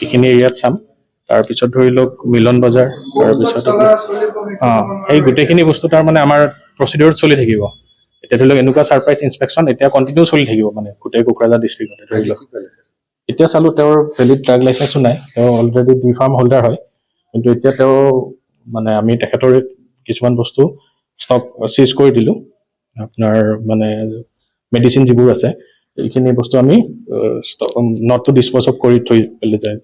এইখিনি এৰিয়াত চাম তাৰপিছত ধৰি লওক মিলন বজাৰ তাৰপিছত এই গোটেইখিনি বস্তু তাৰ মানে আমাৰ প্ৰচিডিউৰত চলি থাকিব এতিয়া ধৰি লওক এনেকুৱা ছাৰপ্ৰাইজ ইনস্পেকশ্যন এতিয়া কণ্টিনিউ চলি থাকিব মানে গোটেই কোকৰাঝাৰ ডিষ্ট্ৰিক্টতে ধৰি লওক এতিয়া চালো তেওঁৰ ভেলিড ড্ৰাগ লাইচেন্সো নাই তেওঁ অলৰেডি ডি ফাৰ্ম হোল্ডাৰ হয় কিন্তু এতিয়া তেওঁ মানে আমি তেখেতৰ কিছুমান বস্তু ষ্টক চিজ কৰি দিলোঁ আপোনাৰ মানে মেডিচিন যিবোৰ আছে এইখিনি বস্তু আমি নট টু ডিছপ'জ অফ কৰি থৈ পেলাই যায়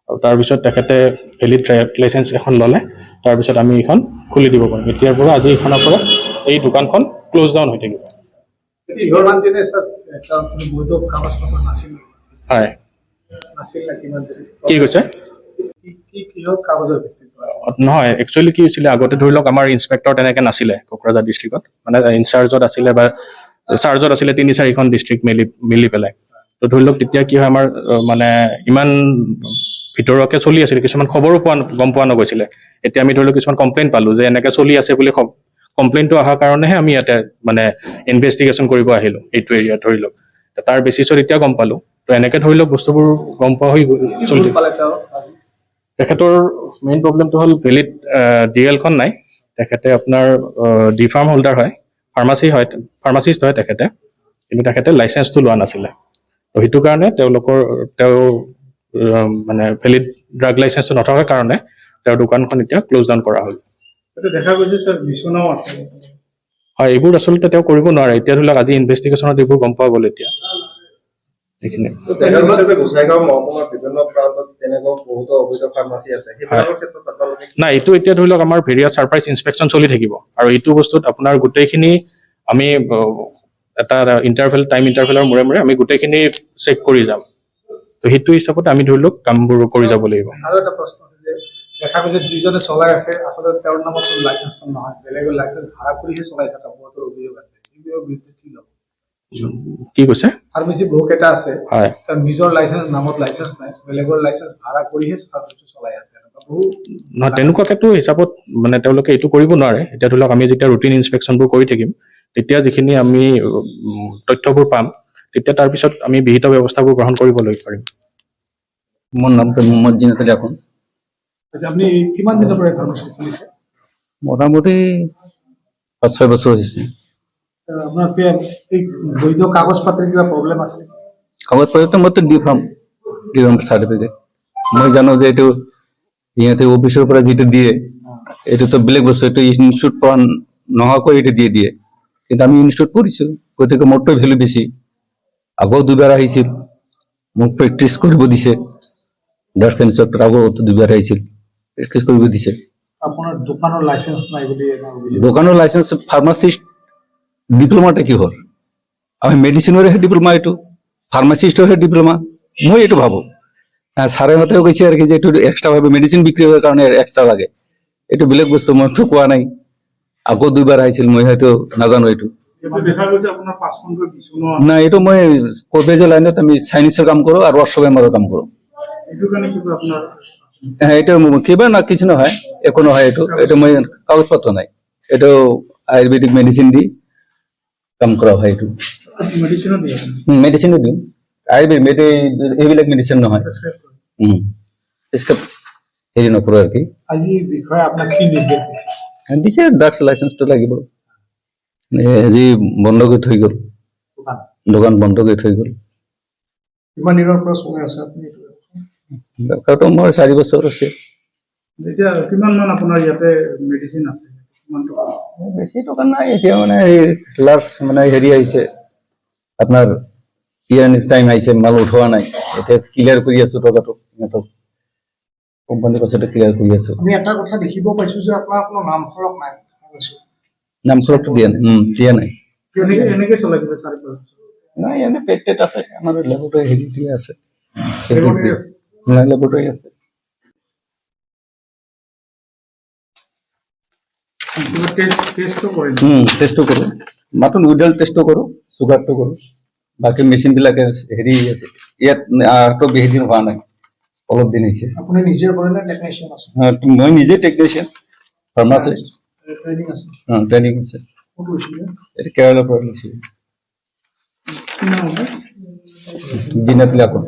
আৰু তাৰপিছত তেখেতে ভেলিড ড্ৰাইভ লাইচেন্স এখন ল'লে তাৰপিছত আমি এইখন খুলি দিব পাৰিম এতিয়াৰ পৰা আজি এইখনৰ পৰা এই দোকানখন ক্ল'জ ডাউন হৈ থাকিব হয় কি কৈছে নহয় একচুৱেলি কি হৈছিলে আগতে ধৰি লওক আমাৰ ইনস্পেক্টৰ তেনেকৈ নাছিলে কোকৰাঝাৰ ডিষ্ট্ৰিক্টত মানে ইনচাৰ্জত আছিলে বা চাৰ্জত আছিলে ৩-৪খন ডিষ্ট্ৰিক্ট মিলি পেলাই তো ধৰি লওক তেতিয়া কি হয় আমাৰ মানে ইমান ভিতৰুৱাকৈ চলি আছিলে কিছুমান খবৰো গম পোৱা নগৈছিলে এতিয়া আমি ধৰি লওক কিছুমান কমপ্লেইন পালোঁ যে এনেকৈ চলি আছে বুলি কমপ্লেইনটো অহাৰ কাৰণেহে আমি ইয়াতে মানে ইনভেষ্টিগেশ্যন কৰিব আহিলোঁ এইটো এৰিয়াত ধৰি লওক তাৰ বেচিছত এতিয়া গম পালোঁ তো এনেকৈ ধৰি লওক বস্তুবোৰ গম পোৱা হৈ চলি তেখেতৰ মেইন প্ৰব্লেমটো হ'ল ভেলিড DL-খন নাই তেখেতে আপোনাৰ ডি ফাৰ্ম হোল্ডাৰ হয় ফাৰ্মাচিষ্ট হয় তেখেতে কিন্তু তেখেতে লাইচেন্সটো লোৱা নাছিলে তো সেইটো কাৰণে তেওঁ মানে ভেলিড ড্ৰাগ লাইচেন্সটো নথকাৰ কাৰণে তেওঁৰ দোকানখন এতিয়া ক্ল'জ ডাউন কৰা হ'ল দেখা গৈছে স্যাৰ বিচনাও আছে হয় এইবোৰ আচলতে তেওঁ কৰিব নোৱাৰে এতিয়া ধৰি লওক আজি ইনভেষ্টিগেশ্যনত এইবোৰ গম পোৱা গ'ল এতিয়া এইখিনি নাই এইটো এতিয়া ধৰি লওক আমাৰ ভেৰিয়াছ ছাৰপ্ৰাইজ ইনস্পেকশ্যন চলি থাকিব আৰু এইটো বস্তুত আপোনাৰ গোটেইখিনি আমি এটা টাইম ইণ্টাৰভেলৰ মূৰে মূৰে আমি গোটেইখিনি চেক কৰি যাম তো সেইটো হিচাপত আমি ধৰি লওক কামবোৰ কৰি যাব লাগিব আৰু এটা প্ৰশ্ন যে দেখা গৈছে যিজনে চলাই আছে আচলতে তেওঁৰ নামত লাইচেন্সখন নহয় বেলেগৰ লাইচেন্স ভাড়া কৰিহে চলাই থকা বহুতৰ অভিযোগ আছে এইবোৰৰ বিৰুদ্ধে কি ল'ব কি কৈছে ফাৰ্মাচী বহু কেইটা আছে হয় তাৰ নিজৰ লাইচেন্স নামত লাইচেন্স নাই বেলেগৰ লাইচেন্স ভাড়া কৰিহে ফাৰ্মাচী চলাই আছে নহয় তেনেকুৱাকেতো হিচাপত মানে তেওঁলোকে এইটো কৰিব নোৱাৰে এতিয়া ধৰি লওক আমি যেতিয়া ৰুটিন ইনস্পেকশ্যনবোৰ কৰি থাকিম তেতিয়া যিখিনি আমি তথ্যবোৰ পাম তেতিয়া তাৰপিছত আমি বিহিত ব্যৱস্থাবোৰ গ্ৰহণ কৰিবলৈ পাৰিম মোৰ নামটো মোহাম্মদ জিনাত আলী আখুন আপনি কিমান দিনৰ পৰা ফাৰ্মাচী চলিছে মোটামুটি 5-6 বছৰ হৈছে আপোনাৰ এই বৈধ কাগজ পাতিৰ কিবা প্ৰব্লেম আছে কাগজ পত্ৰটো মইতো ডি ফাৰ্ম চাৰ্টিফিকেট মই জানো যে এইটো ইহঁতে অফিচৰ পৰা যিটো দিয়ে এইটোতো বেলেগ বস্তু এইটো ইনষ্টিটিউট পৰা নোহোৱাকৈ এইটো দিয়ে কিন্তু আমি ইনষ্টিটিউট কৰিছোঁ গতিকে মোৰতো ভেলু বেছি আগেও 2বাৰ আহিছিল মোক প্ৰেক্টিচ কৰিব দিছে ড্ৰাগছ ইনস্পেক্টৰ আগেও 2বাৰ আহিছিল প্ৰেক্টিচ কৰিব দিছে আপোনাৰ দোকানৰ লাইসেন্স নাই বুলি দোকানৰ লাইসেন্স ফাৰ্মাসিষ্ট ডিপ্লোমাটা কি হল আমি মেডিসিনৰ হে ডিপ্লোমা এটো ফাৰ্মাসিষ্টৰ হে ডিপ্লোমা মই এটো ভাবো সাৰে মতেও কৈছে আৰ কি যে এটো এক্সট্ৰা ভাবে মেডিসিন বিক্ৰি হোৱাৰ কাৰণে এক্সট্ৰা লাগে এটো বেলেগ বস্তু মই তো কোৱা নাই আগো 2বাৰ আহিছিল মই হয়তো নাজানো এটো দেখা গৈছে আপোনাৰ 5খন বিছুনো না এটো মই কোবেজ লাইনত আমি চাইনিজৰ কাম কৰো আৰু অশ্ববেমাৰৰ কাম কৰো এটো কাৰণে কি আপোনাৰ এটা কিবা না কিছু নহয় একো নহয় এটো মই কাগজ পত্ৰ নাই এটো আয়ুৰ্বেদিক মেডিসিন দি কাম কৰা হয় এটো মেডিসিন দিও আয়ুৰ্বেদিক এইবিলাক মেডিসিন নহয় इसका হেৰি নকৰো আৰ কি আজি বিষয় আপোনাক কি নিৰ্দেশ দিছে ড্ৰাগছ লাইসেন্সটো লাগিব আজি বন্ধ কৰি থৈ গ'ল দোকান বন্ধ কৰি থৈ গ'ল কিমান দিনৰ পৰা চলাই আছে আপুনি কাটো মোৰ 4 বছৰ আছে এতিয়া কিমান মান আপোনাৰ ইয়াতে মেডিসিন আছে কিমান টকা বেছি টকা নাই এতিয়া মানে লাৰ্জ মানে হেৰি আহিছে আপোনাৰ ইয়ানিস টাইম আহিছে মাল উঠোৱা নাই এতিয়া ক্লিয়াৰ কৰি আছো টকাটো তো কোম্পানী কষ্টে ক্লিয়াৰ কৰি আছো আমি এটা কথা দেখিব পাইছো যে আপোনাৰ কোনো নাম ফলক নাই নাম ফলক দিয়া নাই এনেকে চলাইছে 4 বছৰ নাই এনে পেটেট আছে আমাৰ ল্যাবৰেটৰী হেৰি দিয়া আছে ল্যাবৰেটৰী আছে টেস্টো কৰো মাত্ৰ উইডাল টেস্টো কৰো সুগাৰটো কৰো বাকি মেশিন বিলাকে হেৰি আছে ইয়াত তো বেছি দিন হোৱা নাই অলপ দিন হৈছে আপুনি নিজে কৰে না টেকনিশিয়ান আছে মই নিজে টেকনিশিয়ান ফাৰ্মাসিষ্ট ট্ৰেনিং আছে ট্ৰেনিং আছে ক'ত লৈছিলে এটা কেৰালা পৰা লৈছিল জিনাত লাকো